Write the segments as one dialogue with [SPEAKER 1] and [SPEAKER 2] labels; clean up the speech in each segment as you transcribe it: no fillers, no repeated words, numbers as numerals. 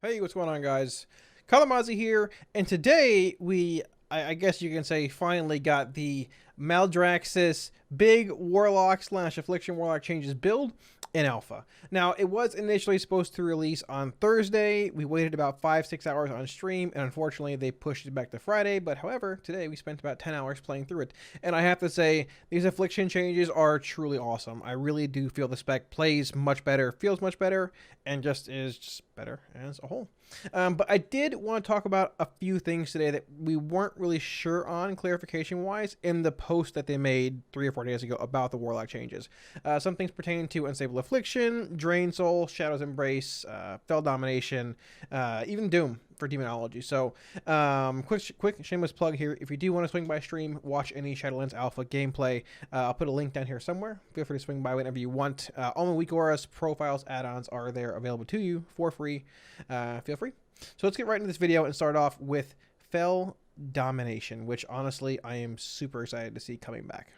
[SPEAKER 1] Hey, what's going on, guys? Kalamazi here, and today I guess you can say, finally got the Maldraxxus big Warlock slash Affliction Warlock changes build in alpha. Now, it was initially supposed to release on Thursday. We waited about 5-6 hours on stream, and unfortunately, they pushed it back to Friday. But however, today we spent about 10 hours playing through it, and I have to say, these Affliction changes are truly awesome. I really do feel the spec plays much better, feels much better, and is just better as a whole. But I did want to talk about a few things today that we weren't really sure on clarification wise in the post that they made 3 or 4 days ago about the Warlock changes. Some things pertaining to Unstable Affliction, Drain Soul, Shadow's Embrace, Fell Domination, even Doom for Demonology. So, quick shameless plug here. If you do want to swing by stream, watch any Shadowlands Alpha gameplay, I'll put a link down here somewhere. Feel free to swing by whenever you want. All the weak auras, profiles, add-ons are there available to you for free. Feel free. So let's get right into this video and start off with Fell Domination, which honestly I am super excited to see coming back.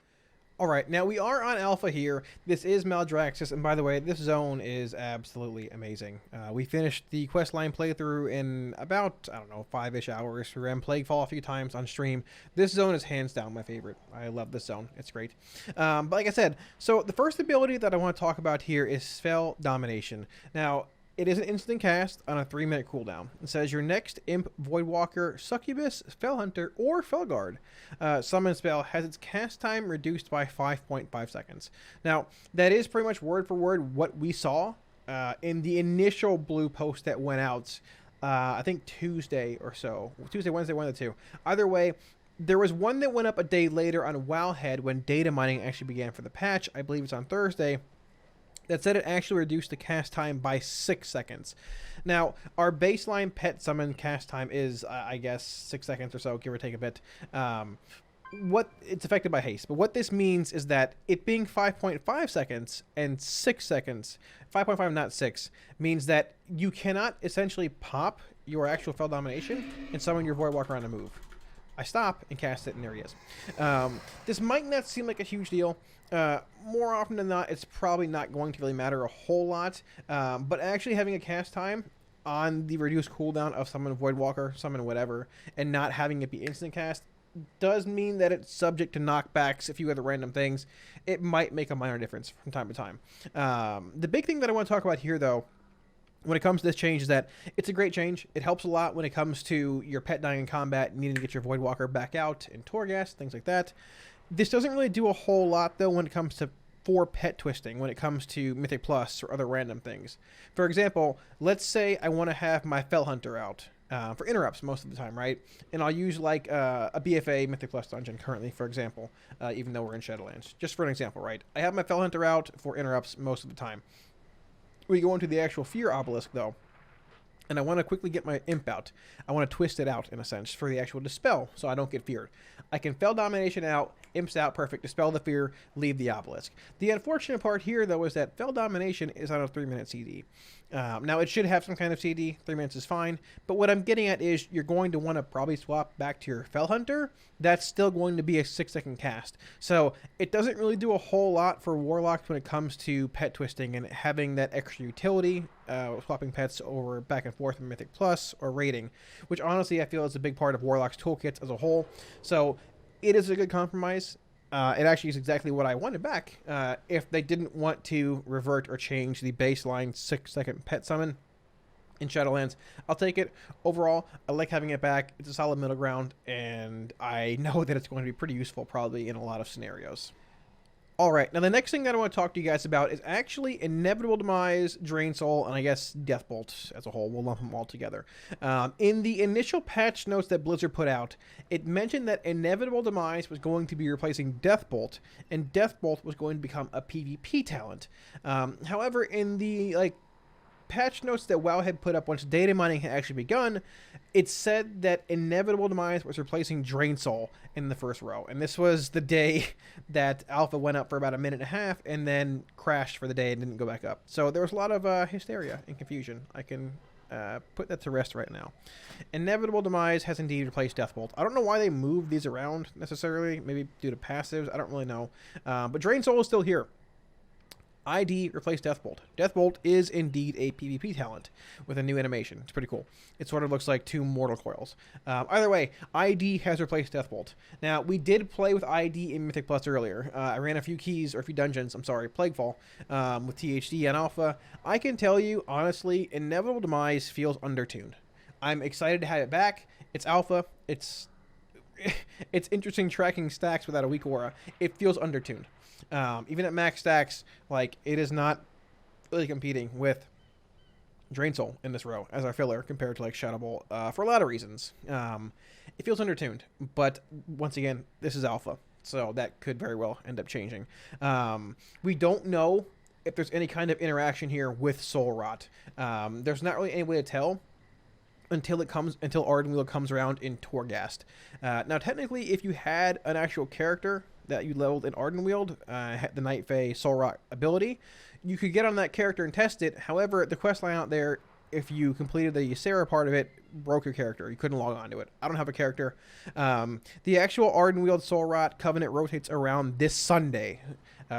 [SPEAKER 1] Alright, now we are on alpha here. This is Maldraxxus, and by the way, this zone is absolutely amazing. We finished the questline playthrough in about, I don't know, 5-ish hours. We ran Plaguefall a few times on stream. This zone is hands down my favorite. I love this zone. It's great. But like I said, so the first ability that I want to talk about here is Fell Domination. Now, it is an instant cast on a 3-minute cooldown. It says your next Imp, Voidwalker, Succubus, Fellhunter, or Felguard summon spell has its cast time reduced by 5.5 seconds. Now, that is pretty much word for word what we saw in the initial blue post that went out, I think Tuesday or so. Tuesday, Wednesday, one of the two. Either way, there was one that went up a day later on Wowhead when data mining actually began for the patch. I believe it's on Thursday. That said, it actually reduced the cast time by 6 seconds. Now, our baseline pet summon cast time is, I guess, 6 seconds or so, give or take a bit. It's affected by haste, but what this means is that it being 5.5 seconds and 6 seconds, 5.5 not 6, means that you cannot essentially pop your actual Fell Domination and summon your Voidwalker on a move. I stop and cast it, and there he is. This might not seem like a huge deal. More often than not, it's probably not going to really matter a whole lot. But actually having a cast time on the reduced cooldown of summon Voidwalker, summon whatever, and not having it be instant cast does mean that it's subject to knockbacks, a few other random things. It might make a minor difference from time to time. The big thing that I want to talk about here, though, when it comes to this change, is that it's a great change. It helps a lot when it comes to your pet dying in combat, needing to get your Voidwalker back out in Torghast, things like that. This doesn't really do a whole lot, though, when it comes to pet twisting, when it comes to Mythic Plus or other random things. For example, let's say I want to have my Fellhunter out for interrupts most of the time, right? And I'll use like a BFA Mythic Plus dungeon currently, for example, even though we're in Shadowlands. Just for an example, right? I have my Fellhunter out for interrupts most of the time. We go into the actual Fear Obelisk, though, and I want to quickly get my Imp out. I want to twist it out, in a sense, for the actual Dispel, so I don't get feared. I can Fell Domination out, Imp's out, perfect, Dispel the Fear, leave the Obelisk. The unfortunate part here, though, is that Fell Domination is on a 3-minute CD. Now, it should have some kind of CD. 3 minutes is fine. But what I'm getting at is you're going to want to probably swap back to your Fellhunter. That's still going to be a 6-second cast. So it doesn't really do a whole lot for Warlocks when it comes to pet twisting and having that extra utility, swapping pets over back and forth in Mythic Plus or raiding, which honestly I feel is a big part of Warlock's toolkits as a whole. So it is a good compromise. It actually is exactly what I wanted back if they didn't want to revert or change the baseline 6-second pet summon in Shadowlands. I'll take it. Overall, I like having it back. It's a solid middle ground, and I know that it's going to be pretty useful probably in a lot of scenarios. Alright, now the next thing that I want to talk to you guys about is actually Inevitable Demise, Drain Soul, and I guess Deathbolt as a whole. We'll lump them all together. In the initial patch notes that Blizzard put out, it mentioned that Inevitable Demise was going to be replacing Deathbolt, and Deathbolt was going to become a PvP talent. However, in the patch notes that WoW had put up once data mining had actually begun, it said that Inevitable Demise was replacing Drain Soul in the first row. And this was the day that Alpha went up for about a minute and a half and then crashed for the day and didn't go back up. So there was a lot of hysteria and confusion. I can put that to rest right now. Inevitable Demise has indeed replaced Deathbolt. I don't know why they moved these around necessarily. Maybe due to passives. I don't really know. But Drain Soul is still here. ID replaced Deathbolt. Deathbolt is indeed a PvP talent with a new animation. It's pretty cool. It sort of looks like two mortal coils. Either way, ID has replaced Deathbolt. Now, we did play with ID in Mythic Plus earlier. I ran a few keys, or a few dungeons, I'm sorry, Plaguefall, with THD and Alpha. I can tell you, honestly, Inevitable Demise feels undertuned. I'm excited to have it back. It's Alpha. It's interesting tracking stacks without a weak aura. It feels undertuned. Even at max stacks, like, it is not really competing with Drain Soul in this row as our filler compared to like Shadowbolt for a lot of reasons. It feels undertuned, but once again, this is alpha, so that could very well end up changing. We don't know if there's any kind of interaction here with Soul Rot. There's not really any way to tell until Ardenweald comes around in Torghast. Now, technically, if you had an actual character that you leveled in Ardenweald, the Night Fae Soul Rot ability, you could get on that character and test it. However, the questline out there, if you completed the Ysera part of it, broke your character. You couldn't log on to it. I don't have a character. The actual Ardenweald Soul Rot Covenant rotates around this Sunday.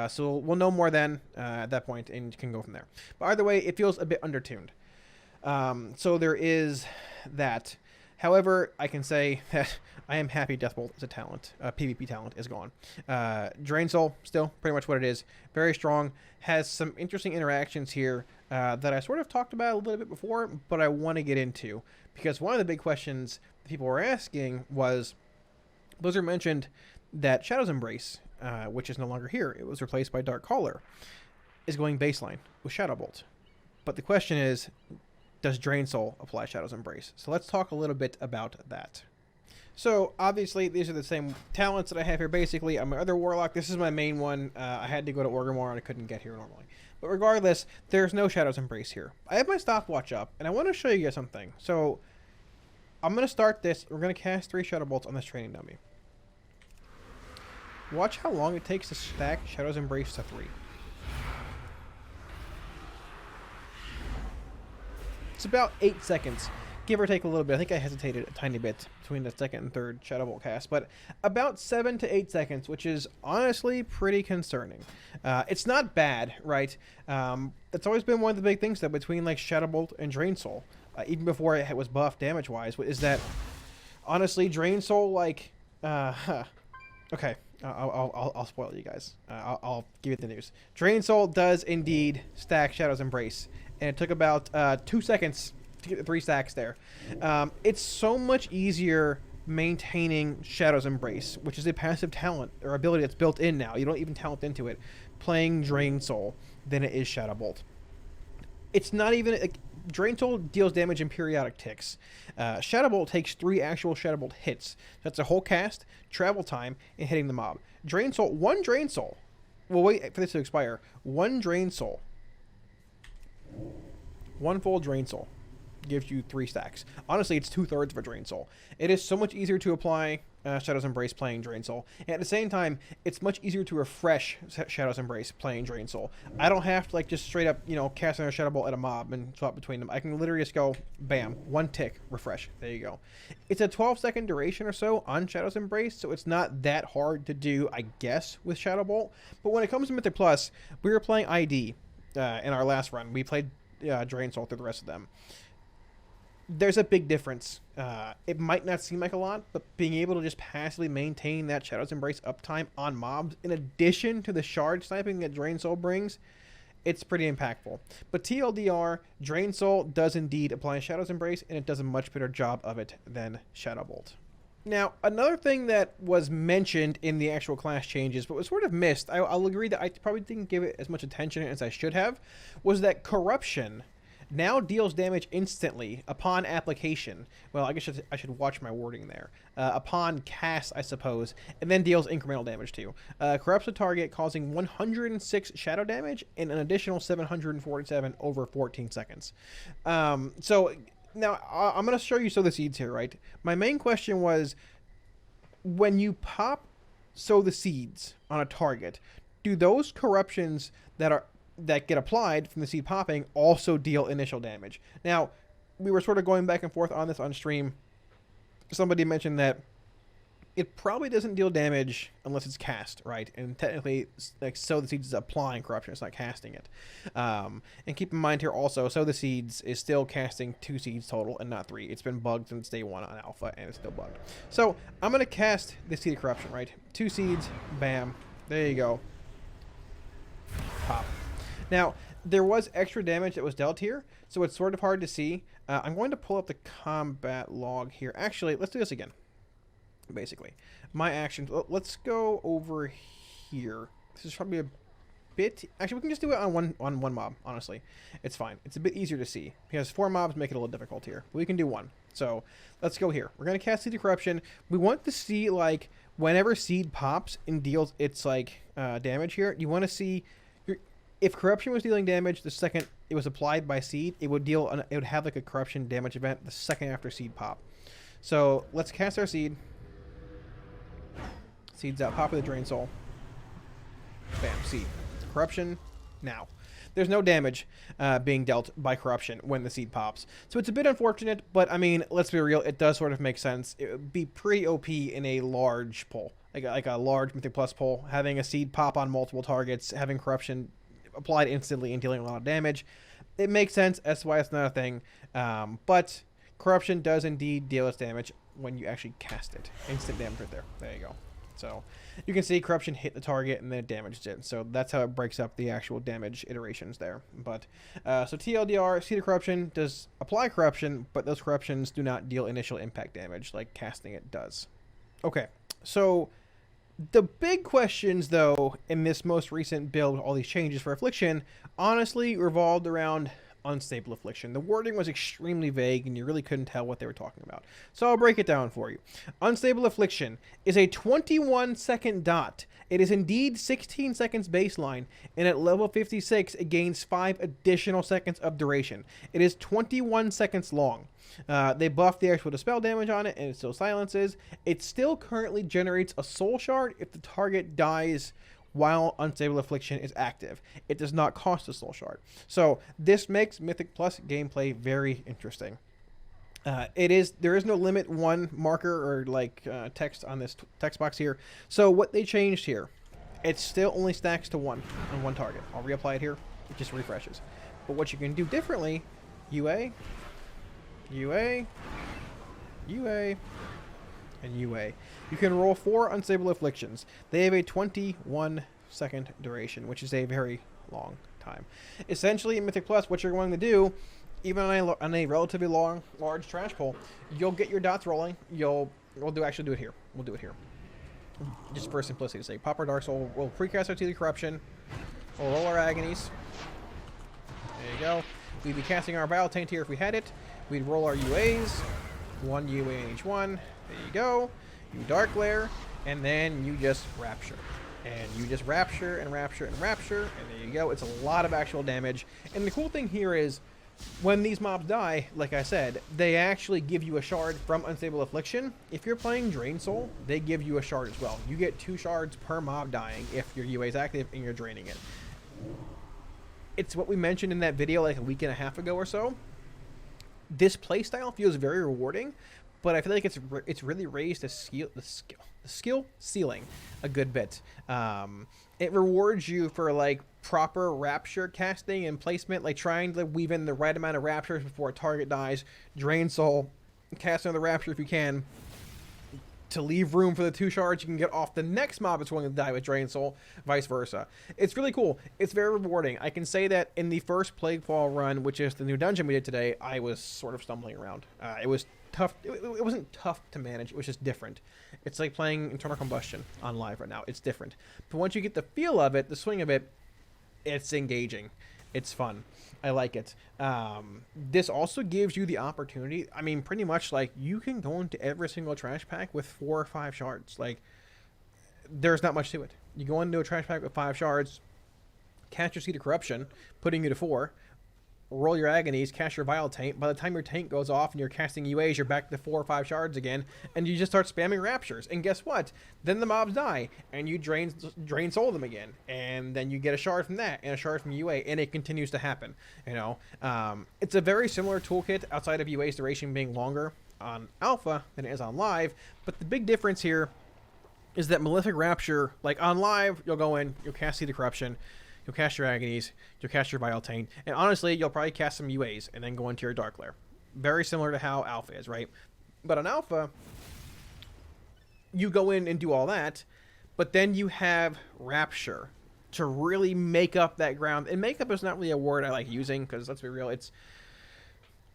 [SPEAKER 1] So we'll know more then at that point and can go from there. But either way, it feels a bit undertuned. So there is that. However, I can say that I am happy Deathbolt is a talent. PvP talent is gone. Drain Soul, still pretty much what it is. Very strong. Has some interesting interactions here that I sort of talked about a little bit before, but I want to get into. Because one of the big questions that people were asking was, Blizzard mentioned that Shadow's Embrace, which is no longer here, it was replaced by Dark Caller, is going baseline with Shadowbolt. But the question is, does Drain Soul apply Shadow's Embrace? So let's talk a little bit about that. So obviously these are the same talents that I have here. Basically, I'm my other Warlock. This is my main one. I had to go to Orgrimmar and I couldn't get here normally. But regardless, there's no Shadow's Embrace here. I have my stopwatch up and I want to show you guys something. So I'm going to start this. We're going to cast 3 Shadow Bolts on this training dummy. Watch how long it takes to stack Shadow's Embrace to 3. It's about 8 seconds, give or take a little bit. I think I hesitated a tiny bit between the second and third Shadow Bolt cast, but about 7 to 8 seconds, which is honestly pretty concerning. It's not bad, right? It's always been one of the big things, though, between like Shadow Bolt and Drain Soul, even before it was buffed damage-wise, is that honestly, Drain Soul, like, okay, I'll spoil you guys. I'll give you the news. Drain Soul does indeed stack Shadow's Embrace, and it took about 2 seconds to get the 3 stacks there. It's so much easier maintaining Shadow's Embrace, which is a passive talent or ability that's built in now. You don't even talent into it, playing Drain Soul, than it is Shadow Bolt. It's not even... Like, Drain Soul deals damage in periodic ticks. Shadow Bolt takes 3 actual Shadow Bolt hits. That's a whole cast, travel time, and hitting the mob. Drain Soul, 1 Drain Soul. Well, wait for this to expire. 1 Drain Soul. 1 full Drain Soul gives you 3 stacks. Honestly, it's 2/3 of a Drain Soul. It is so much easier to apply Shadow's Embrace playing Drain Soul. And at the same time, it's much easier to refresh Shadow's Embrace playing Drain Soul. I don't have to like just straight up, you know, cast another Shadow Bolt at a mob and swap between them. I can literally just go, bam, 1 tick, refresh. There you go. It's a 12-second duration or so on Shadow's Embrace, so it's not that hard to do, I guess, with Shadow Bolt. But when it comes to Mythic Plus, we were playing ID in our last run. We played Drain Soul through the rest of them. There's a big difference. It might not seem like a lot, but being able to just passively maintain that Shadow's Embrace uptime on mobs, in addition to the shard sniping that Drain Soul brings, it's pretty impactful. But TLDR, Drain Soul does indeed apply Shadow's Embrace, and it does a much better job of it than Shadow Bolt. Now, another thing that was mentioned in the actual class changes, but was sort of missed, I'll agree that I probably didn't give it as much attention as I should have, was that Corruption now deals damage instantly upon application. Well, I guess I should watch my wording there. Upon cast, I suppose, and then deals incremental damage too. Corrupts a target, causing 106 shadow damage and an additional 747 over 14 seconds. So now I'm going to show you Sow the Seeds here, right? My main question was, when you pop Sow the Seeds on a target, do those corruptions that get applied from the seed popping also deal initial damage? Now, we were sort of going back and forth on this on stream. Somebody mentioned that it probably doesn't deal damage unless it's cast, right? And technically, like, Sow the Seeds is applying corruption, it's not casting it. And keep in mind here also, Sow the Seeds is still casting 2 seeds total and not 3. It's been bugged since day 1 on alpha, and it's still bugged. So I'm gonna cast the Seed of Corruption, right? 2 seeds, bam, there you go. Pop. Now, there was extra damage that was dealt here, so it's sort of hard to see. I'm going to pull up the combat log here. Actually, let's do this again. Basically, my actions. Let's go over here. This is probably a bit. Actually, we can just do it on one mob. Honestly, it's fine. It's a bit easier to see because 4 mobs make it a little difficult here. We can do 1. So let's go here. We're gonna cast Seed of Corruption. We want to see, like, whenever seed pops and deals its like damage here. You want to see if corruption was dealing damage the second it was applied by seed. It would deal. It would have like a corruption damage event the second after seed pop. So let's cast our seed. Seeds out, pop with the Drain Soul. Bam, seed. Corruption, now. There's no damage being dealt by corruption when the seed pops. So it's a bit unfortunate, but I mean, let's be real, it does sort of make sense. It would be pretty OP in a large pull. Like a large Mythic Plus pull, having a seed pop on multiple targets, having corruption applied instantly and dealing a lot of damage. It makes sense, that's why it's not a thing. But corruption does indeed deal its damage when you actually cast it. Instant damage right there. There you go. So you can see corruption hit the target and then it damaged it. So that's how it breaks up the actual damage iterations there. But so TLDR, Seed of Corruption does apply corruption, but those corruptions do not deal initial impact damage like casting it does. Okay, so the big questions though in this most recent build, all these changes for Affliction, honestly revolved around unstable affliction. The wording was extremely vague and you really couldn't tell what they were talking about. So I'll break it down for you. Unstable affliction is a 21-second dot. It is indeed 16 seconds baseline, and at level 56 it gains 5 additional seconds of duration. It is 21 seconds long. They buffed the actual dispel damage on it and it still silences. It still currently generates a soul shard if the target dies while Unstable Affliction is active. It does not cost a soul shard. So this makes Mythic Plus gameplay very interesting. There is no limit 1 marker or like text on this text box here. So what they changed here, it still only stacks to 1 on 1 target. I'll reapply it here. It just refreshes. But what you can do differently, UA, UA, UA, and UA. You can roll 4 Unstable Afflictions. They have a 21-second duration, which is a very long time. Essentially, in Mythic Plus, what you're going to do, even on a relatively large trash pull, you'll get your dots rolling. We'll actually do it here. We'll do it here. Just for simplicity's sake. Pop our Dark Soul. We'll precast our Seed of Corruption. We'll roll our Agonies. There you go. We'd be casting our Vile Taint here if we had it. We'd roll our UAs. 1 UA in each one. There you go. You Dark Glare, and then you just Rapture. And you just Rapture and Rapture and Rapture, and there you go. It's a lot of actual damage. And the cool thing here is, when these mobs die, like I said, they actually give you a shard from Unstable Affliction. If you're playing Drain Soul, they give you a shard as well. You get 2 shards per mob dying if your UA is active and you're draining it. It's what we mentioned in that video like a week and a half ago or so. This playstyle feels very rewarding, but I feel like it's really raised the skill ceiling a good bit. It rewards you for like proper Rapture casting and placement, like trying to weave in the right amount of Raptures before a target dies. Drain Soul, cast another Rapture if you can, to leave room for the 2 shards you can get off the next mob that's willing to die with Drain Soul, vice versa. It's really cool. It's very rewarding. I can say that in the first Plaguefall run, which is the new dungeon we did today, I was sort of stumbling around. It was tough. It wasn't tough to manage. It was just different. It's like playing Internal Combustion on live right now. It's different. But once you get the feel of it, the swing of it, it's engaging. It's fun. I like it. This also gives you the opportunity. I mean, pretty much like you can go into every single trash pack with 4 or 5 shards. Like, there's not much to it. You go into a trash pack with 5 shards, cast your Seed of Corruption, putting you to 4. Roll your Agonies, cast your Vile Taint. By the time your Taint goes off and you're casting UAs, you're back to 4 or 5 shards again, and you just start spamming Raptures. And guess what? Then the mobs die, and you drain Soul them again, and then you get a shard from that, and a shard from UA, and it continues to happen. You know, it's a very similar toolkit outside of UA's duration being longer on Alpha than it is on Live, but the big difference here is that Malefic Rapture, like on live, you'll go in, you'll cast Seed of Corruption, you'll cast your Agonies, you'll cast your Vile Taint, and honestly, you'll probably cast some UAs and then go into your Dark Lair. Very similar to how Alpha is, right? But on Alpha, you go in and do all that, but then you have Rapture to really make up that ground. And makeup is not really a word I like using, because let's be real,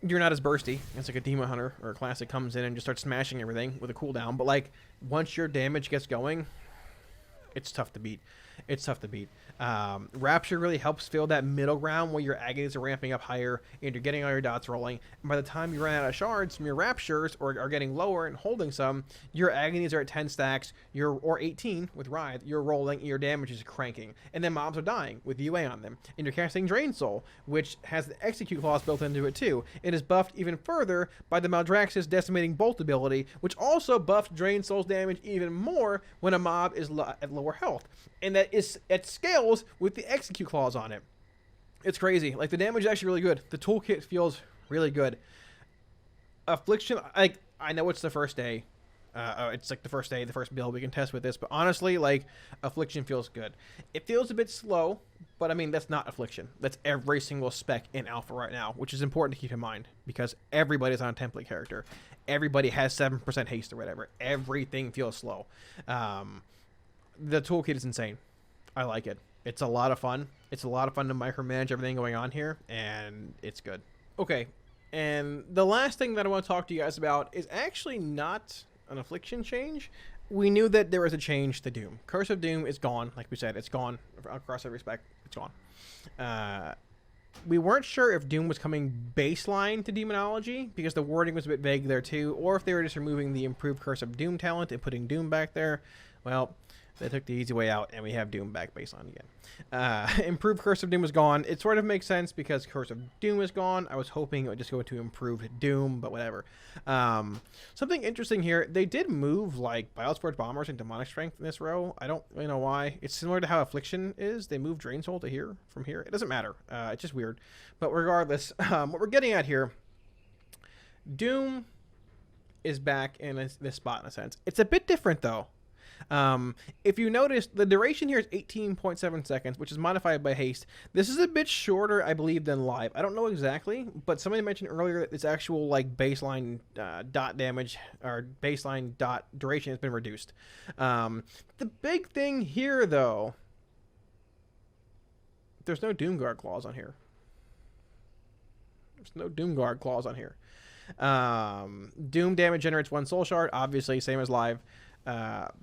[SPEAKER 1] you're not as bursty. It's like a Demon Hunter or a Classic comes in and just starts smashing everything with a cooldown. But like, once your damage gets going, it's tough to beat. It's tough to beat. Rapture really helps fill that middle ground where your Agonies are ramping up higher and you're getting all your dots rolling. And by the time you run out of shards from your Raptures or are getting lower and holding some, your Agonies are at 10 stacks, or 18 with Writhe. You're rolling and your damage is cranking. And then mobs are dying with UA on them. And you're casting Drain Soul, which has the Execute clause built into it too. It is buffed even further by the Maldraxxus Decimating Bolt ability, which also buffed Drain Soul's damage even more when a mob is at lower health. And that is at scales with the Execute clause on it. It's crazy. Like, the damage is actually really good. The toolkit feels really good. Affliction, I know it's the first day. It's like the first day, the first build we can test with this, but honestly, like, Affliction feels good. It feels a bit slow, but I mean, that's not Affliction. That's every single spec in Alpha right now, which is important to keep in mind, because everybody's on a template character. Everybody has 7% haste or whatever. Everything feels slow. The toolkit is insane. I like it. It's a lot of fun. It's a lot of fun to micromanage everything going on here, and it's good. Okay, and the last thing that I want to talk to you guys about is actually not an Affliction change. We knew that there was a change to Doom. Curse of Doom is gone. Like we said, it's gone across every spec. It's gone. We weren't sure if Doom was coming baseline to Demonology, because the wording was a bit vague there too, or if they were just removing the improved Curse of Doom talent and putting Doom back there. Well, they took the easy way out, and we have Doom back baseline again. Improved Curse of Doom is gone. It sort of makes sense because Curse of Doom is gone. I was hoping it would just go to Improved Doom, but whatever. Something interesting here, they did move, like, Biosport Bombers and Demonic Strength in this row. I don't really know why. It's similar to how Affliction is. They moved Drain Soul to here, from here. It doesn't matter. It's just weird. But regardless, what we're getting at here, Doom is back in this spot in a sense. It's a bit different, though. If you notice, the duration here is 18.7 seconds, which is modified by haste. This is a bit shorter, I believe, than live. I don't know exactly, but somebody mentioned earlier that its actual, like, baseline dot damage or baseline dot duration has been reduced. The big thing here, though, there's no Doomguard clause on here. There's no Doomguard clause on here. Doom damage generates 1 soul shard, obviously, same as live.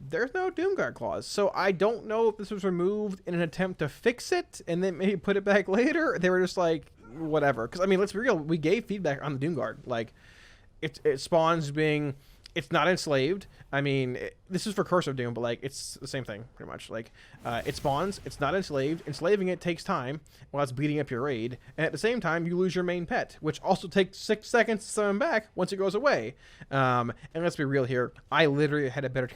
[SPEAKER 1] There's no Doomguard clause, so I don't know if this was removed in an attempt to fix it and then maybe put it back later. They were just like, whatever. Because, I mean, let's be real, we gave feedback on the Doomguard. Like, it spawns being, it's not enslaved. I mean, this is for Curse of Doom, but, like, it's the same thing, pretty much. Like, it spawns, it's not enslaved. Enslaving it takes time while it's beating up your raid. And at the same time, you lose your main pet, which also takes 6 seconds to summon back once it goes away. And let's be real here. I literally had a better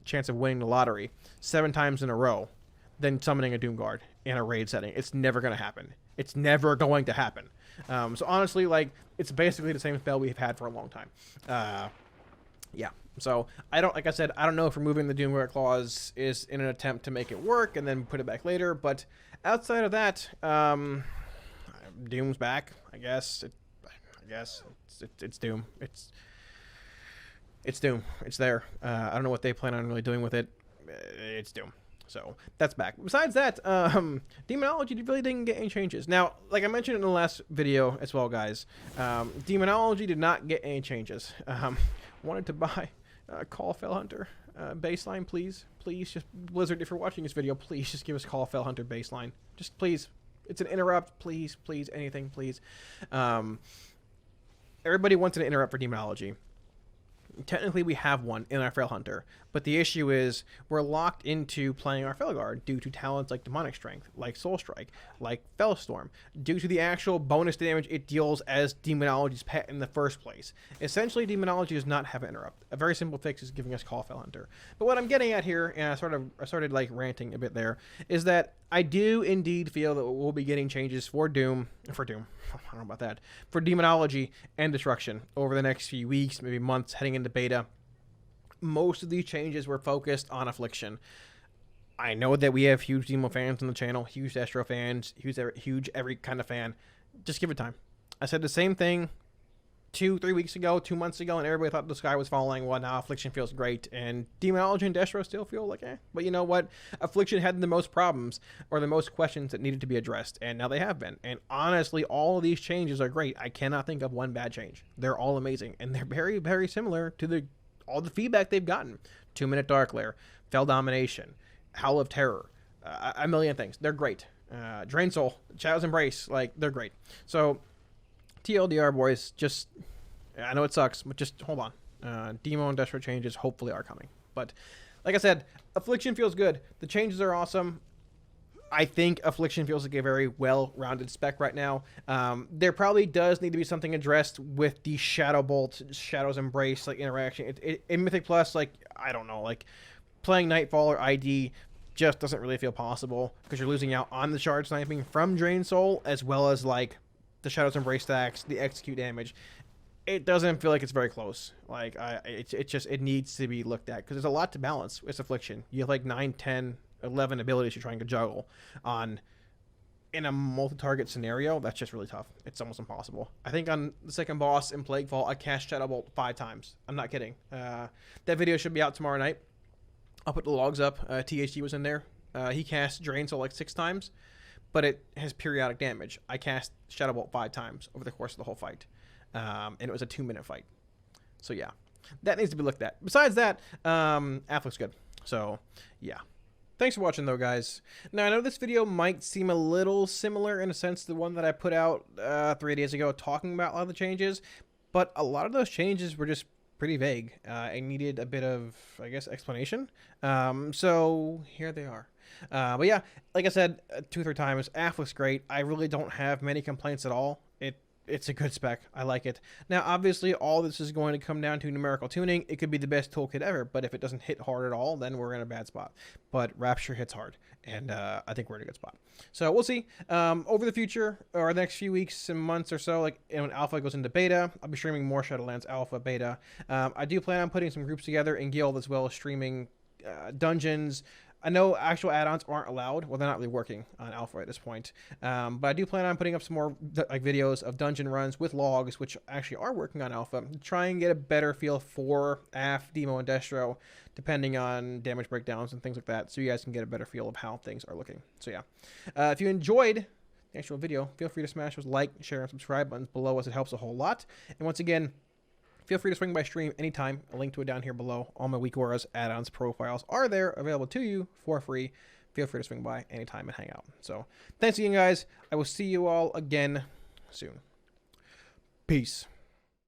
[SPEAKER 1] chance of winning the lottery 7 times in a row than summoning a Doomguard in a raid setting. It's never going to happen. It's never going to happen. So honestly, like, it's basically the same spell we've had for a long time. Yeah. So like I said, I don't know if removing the Doomguard clause is in an attempt to make it work and then put it back later, but outside of that, Doom's back. I guess it's Doom. It's Doom. It's there. I don't know what they plan on really doing with it. It's Doom. So that's back. Besides that, Demonology really didn't get any changes. Now, like I mentioned in the last video as well, guys, Demonology did not get any changes. Wanted to buy Call Fell Hunter baseline, please. Please, just Blizzard, if you're watching this video, please just give us Call Fell Hunter baseline. Just please. It's an interrupt. Please, please, anything, please. Everybody wants an interrupt for Demonology. Technically, we have one in our Fell Hunter, but the issue is we're locked into playing our Felguard due to talents like Demonic Strength, like Soul Strike, like Fellstorm, due to the actual bonus damage it deals as Demonology's pet in the first place. Essentially, Demonology does not have an interrupt. A very simple fix is giving us Call Fell Hunter. But what I'm getting at here, and I started like ranting a bit there, is that I do indeed feel that we'll be getting changes for Doom, I don't know about that, for Demonology and Destruction over the next few weeks, maybe months, heading into beta. most of these changes were focused on Affliction. I know that we have huge Demo fans on the channel, huge Destro fans, huge every kind of fan. Just give it time. I said the same thing 2-3 weeks ago, 2 months ago, and everybody thought the sky was falling. Well, now Affliction feels great, and Demonology and Destro still feel like But you know what? Affliction had the most problems, or the most questions that needed to be addressed, and now they have been. And honestly, all of these changes are great. I cannot think of one bad change. They're all amazing, and they're very, very similar to all the feedback they've gotten. 2-minute Dark Lair, Fell Domination, Howl of Terror, a million things. They're great. Drain Soul, Shadow's Embrace, like, they're great. So TLDR, boys, just, I know it sucks, but just hold on. Demo and Destro changes hopefully are coming. But like I said, Affliction feels good. The changes are awesome. I think Affliction feels like a very well-rounded spec right now. There probably does need to be something addressed with the Shadow Bolt, Shadow's Embrace, like, interaction. In Mythic Plus, like, I don't know, like, playing Nightfall or ID just doesn't really feel possible because you're losing out on the shard sniping from Drain Soul, as well as, like, the Shadow's Embrace stacks, the execute damage. It doesn't feel like it's very close. Like, it needs to be looked at because there's a lot to balance with Affliction. You have like 9, 10, 11 abilities you're trying to juggle in a multi-target scenario. That's just really tough. It's almost impossible. I think on the second boss in Plaguefall, I cast Shadow Bolt 5 times. I'm not kidding. That video should be out tomorrow night. I'll put the logs up. THD was in there. He cast Drain Soul like 6 times. But it has periodic damage. I cast Shadow Bolt 5 times over the course of the whole fight. And it was a 2-minute fight. So yeah, that needs to be looked at. Besides that, Afflic's good. So yeah. Thanks for watching though, guys. Now I know this video might seem a little similar in a sense to the one that I put out 3 days ago talking about a lot of the changes. But a lot of those changes were just pretty vague. And needed a bit of, I guess, explanation. So here they are. But yeah, like I said 2 or 3 times, Afflic's great. I really don't have many complaints at all. It's a good spec. I like it. Now, obviously, all this is going to come down to numerical tuning. It could be the best toolkit ever, but if it doesn't hit hard at all, then we're in a bad spot. But Rapture hits hard, and I think we're in a good spot. So we'll see. Over the future, or the next few weeks and months or so, like when Alpha goes into Beta, I'll be streaming more Shadowlands Alpha, Beta. I do plan on putting some groups together in Guild as well as streaming dungeons. I know actual add-ons aren't allowed. Well, they're not really working on Alpha at this point. But I do plan on putting up some more like videos of dungeon runs with logs, which actually are working on Alpha, to try and get a better feel for Aff, Demo, and Destro, depending on damage breakdowns and things like that, so you guys can get a better feel of how things are looking. So yeah, if you enjoyed the actual video, feel free to smash those like, share, and subscribe buttons below, as it helps a whole lot. And once again, feel free to swing by stream anytime. A link to it down here below. All my weak auras, add-ons, profiles are there, available to you for free. Feel free to swing by anytime and hang out. So, thanks again, guys. I will see you all again soon. Peace.